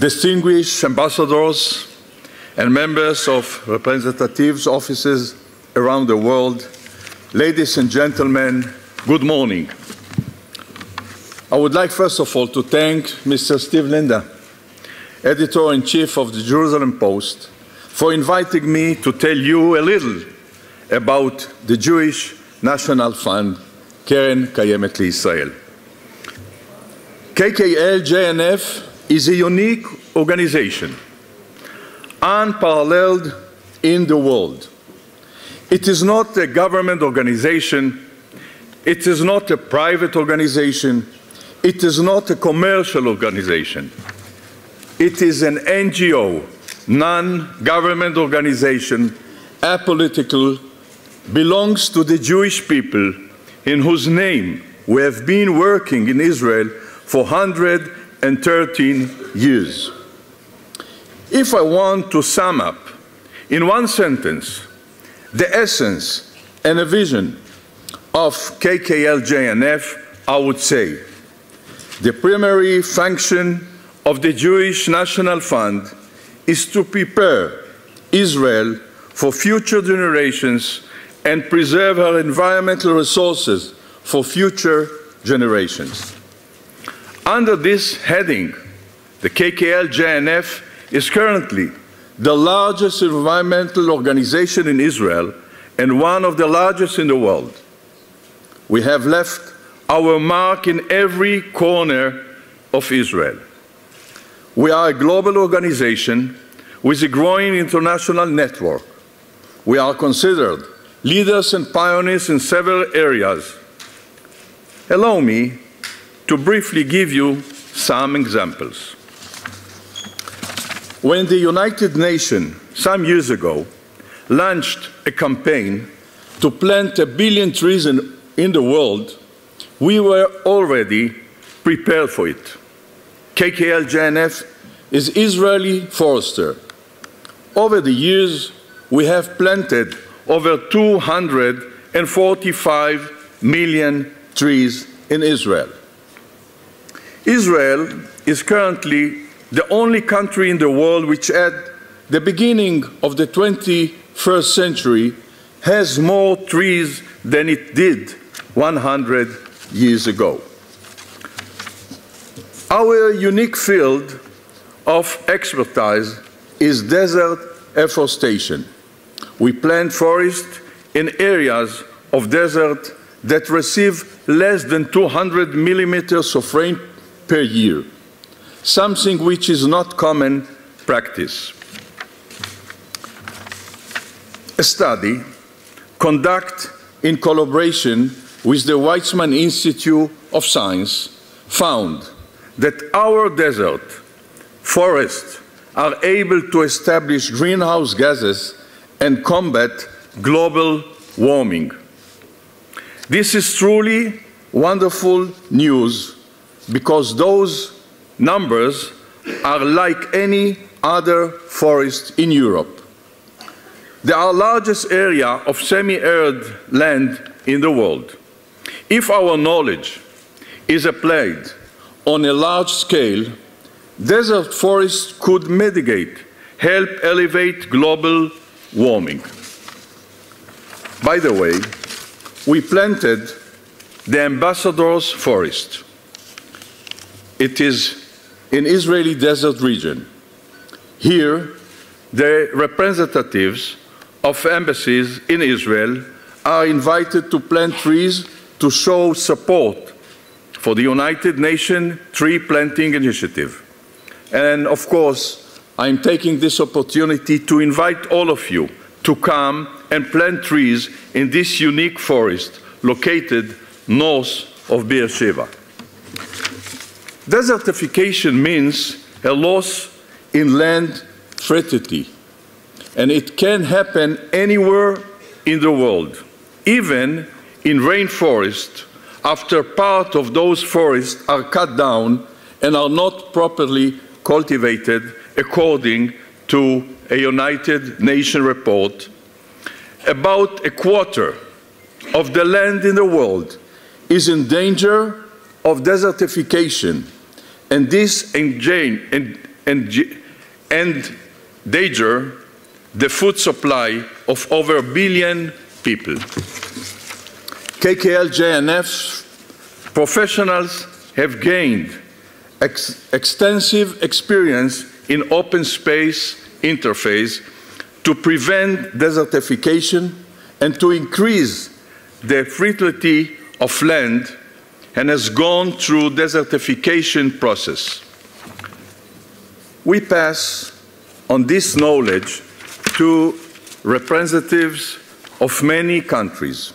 distinguished ambassadors and members of representatives' offices around the world, ladies and gentlemen, good morning. I would like first of all to thank Mr. Steve Linda, Editor-in-Chief of the Jerusalem Post, for inviting me to tell you a little about the Jewish National Fund, Keren Kayemet L'Israel. KKL JNF is a unique organization, unparalleled in the world. It is not a government organization, it is not a private organization, it is not a commercial organization. It is an NGO, non-government organization, apolitical, belongs to the Jewish people in whose name we have been working in Israel for 113 years. If I want to sum up in one sentence the essence and a vision of KKL JNF, I would say the primary function of the Jewish National Fund is to prepare Israel for future generations and preserve her environmental resources for future generations. Under this heading, the KKL JNF is currently the largest environmental organization in Israel and one of the largest in the world. We have left our mark in every corner of Israel. We are a global organization with a growing international network. We are considered leaders and pioneers in several areas. Allow me to briefly give you some examples. When the United Nations, some years ago, launched a campaign to plant 1 billion trees in the world, we were already prepared for it. KKL JNF is Israeli forester. Over the years, we have planted over 245 million trees in Israel. Israel is currently the only country in the world which at the beginning of the 21st century has more trees than it did 100 years ago. Our unique field of expertise is desert afforestation. We plant forests in areas of desert that receive less than 200 millimeters of rain per year, something which is not common practice. A study conducted in collaboration with the Weizmann Institute of Science found that our desert forests are able to establish greenhouse gases and combat global warming. This is truly wonderful news because those numbers are like any other forest in Europe. They are the largest area of semi-arid land in the world. If our knowledge is applied on a large scale, desert forests could mitigate, help elevate global warming. By the way, we planted the Ambassador's Forest. It is in Israeli desert region. Here, the representatives of embassies in Israel are invited to plant trees to show support for the United Nations Tree Planting Initiative. And of course, I'm taking this opportunity to invite all of you to come and plant trees in this unique forest located north of Beersheba. Desertification means a loss in land fertility, and it can happen anywhere in the world, even in rainforests, after part of those forests are cut down and are not properly cultivated according to a United Nations report. About a quarter of the land in the world is in danger of desertification, and this endanger the food supply of over 1 billion people. KKL JNF professionals have gained extensive experience in open space interface to prevent desertification and to increase the fertility of land, and has gone through desertification process. We pass on this knowledge to representatives of many countries.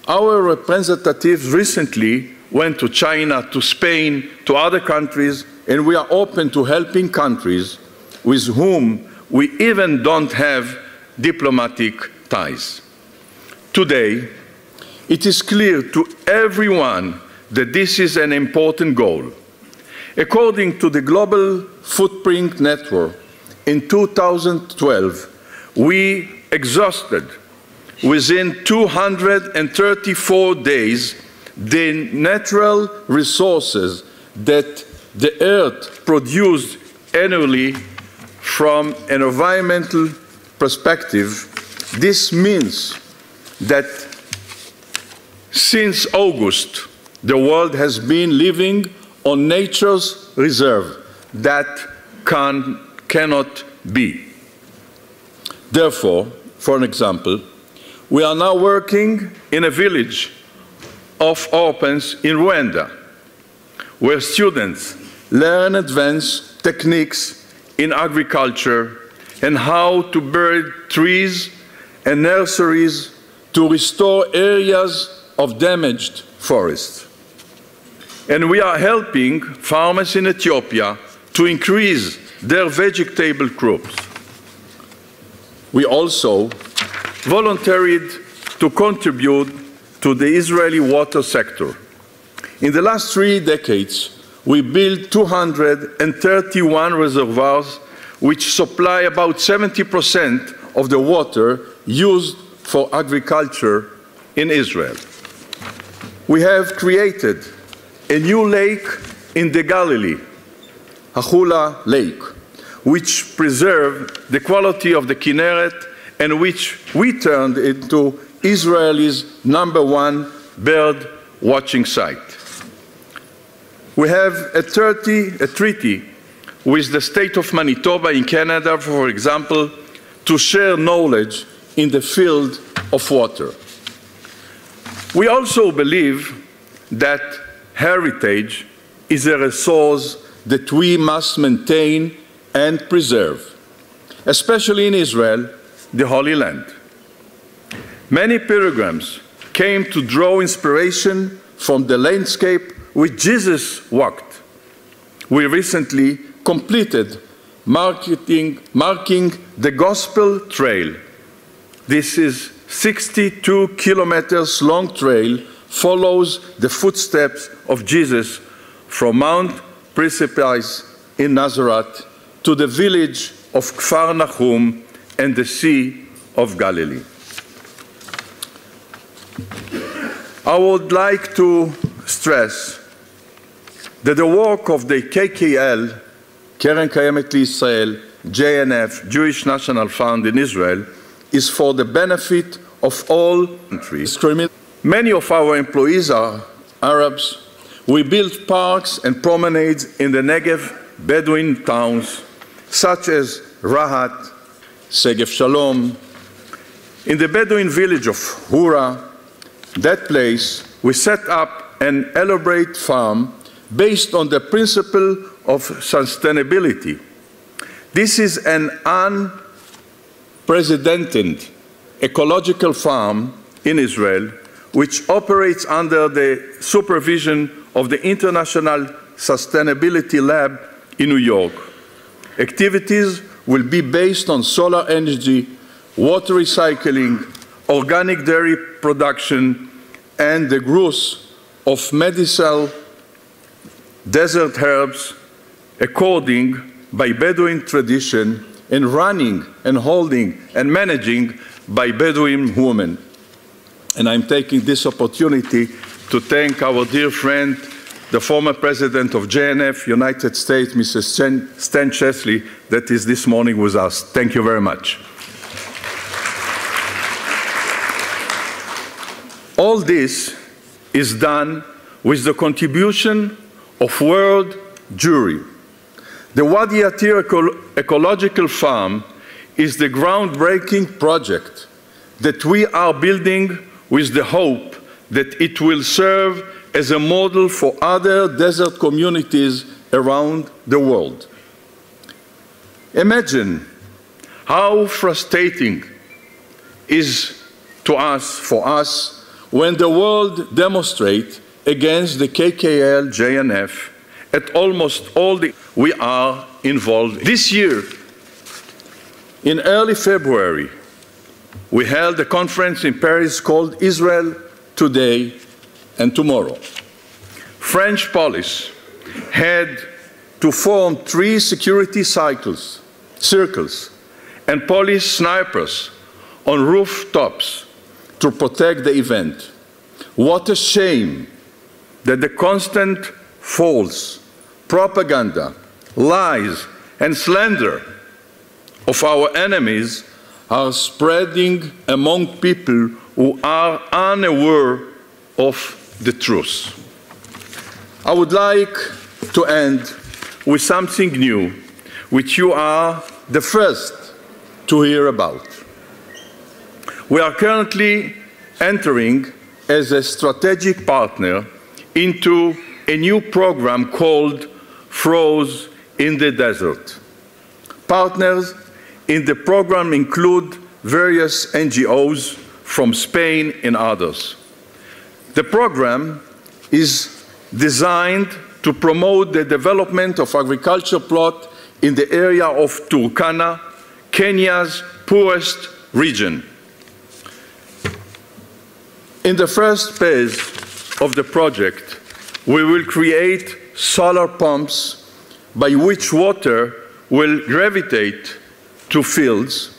Our representatives recently went to China, to Spain, to other countries, and we are open to helping countries with whom we even don't have diplomatic ties. Today, it is clear to everyone that this is an important goal. According to the Global Footprint Network, in 2012, we exhausted within 234 days the natural resources that the Earth produced annually. From an environmental perspective, this means that since August, the world has been living on nature's reserve. That cannot be. Therefore, for an example, we are now working in a village of orphans in Rwanda, where students learn advanced techniques in agriculture and how to bury trees and nurseries to restore areas of damaged forests. And we are helping farmers in Ethiopia to increase their vegetable crops. We also volunteered to contribute to the Israeli water sector. In the last 3 decades, we built 231 reservoirs which supply about 70% of the water used for agriculture in Israel. We have created a new lake in the Galilee, a Hula lake, which preserved the quality of the Kinneret and which we turned into Israel's #1 bird watching site. We have a treaty with the state of Manitoba in Canada, for example, to share knowledge in the field of water. We also believe that heritage is a resource that we must maintain and preserve, especially in Israel, the Holy Land. Many pilgrims came to draw inspiration from the landscape which Jesus walked. We recently completed marking the Gospel Trail. This is 62 kilometers long trail, follows the footsteps of Jesus from Mount Precipice in Nazareth to the village of Kfar Nahum and the Sea of Galilee. I would like to stress that the work of the KKL, Keren Kayemet Israel, JNF, Jewish National Fund in Israel, is for the benefit of all countries. Many of our employees are Arabs. We build parks and promenades in the Negev Bedouin towns, such as Rahat, Segev Shalom. In the Bedouin village of Hura, that place, we set up an elaborate farm based on the principle of sustainability. This is an unprecedented ecological farm in Israel, which operates under the supervision of the International Sustainability Lab in New York. Activities will be based on solar energy, water recycling, organic dairy production, and the growth of medicinal desert herbs according by Bedouin tradition, and running and holding and managing by Bedouin women. And I'm taking this opportunity to thank our dear friend the former president of JNF, United States, Mr. Stenzler, that is this morning with us. Thank you very much. All this is done with the contribution of world Jewry. The Wadi Attir ecological farm is the groundbreaking project that we are building with the hope that it will serve as a model for other desert communities around the world. Imagine how frustrating is for us when the world demonstrates against the KKL JNF at almost all we are involved. This year, in early February, we held a conference in Paris called Israel Today and Tomorrow. French police had to form 3 security circles and police snipers on rooftops to protect the event. What a shame that the constant false propaganda, lies, and slander of our enemies are spreading among people who are unaware of the truth. I would like to end with something new, which you are the first to hear about. We are currently entering as a strategic partner into a new program called Froze in the Desert. Partners in the program include various NGOs from Spain and others. The program is designed to promote the development of agriculture plot in the area of Turkana, Kenya's poorest region. In the first phase of the project, we will create solar pumps by which water will gravitate to fields,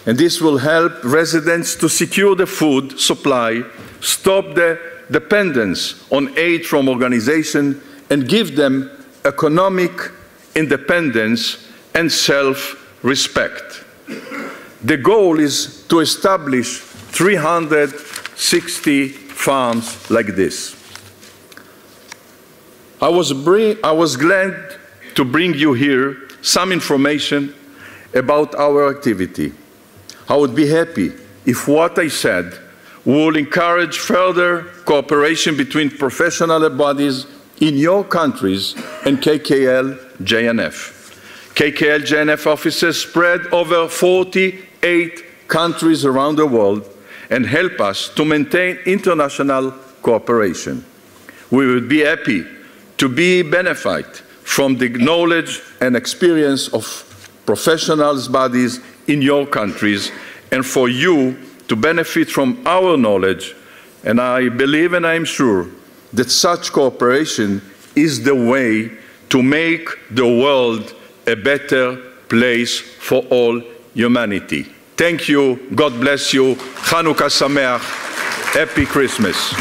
and this will help residents to secure the food supply, stop the dependence on aid from organizations, and give them economic independence and self-respect. The goal is to establish 360 farms like this. I was glad to bring you here some information about our activity. I would be happy if what I said will encourage further cooperation between professional bodies in your countries and KKL JNF. KKL JNF offices spread over 48 countries around the world and help us to maintain international cooperation. We would be happy to benefit from the knowledge and experience of professionals' bodies in your countries, and for you to benefit from our knowledge. And I believe and I am sure that such cooperation is the way to make the world a better place for all humanity. Thank you. God bless you. Chanukah Sameach. Happy Christmas.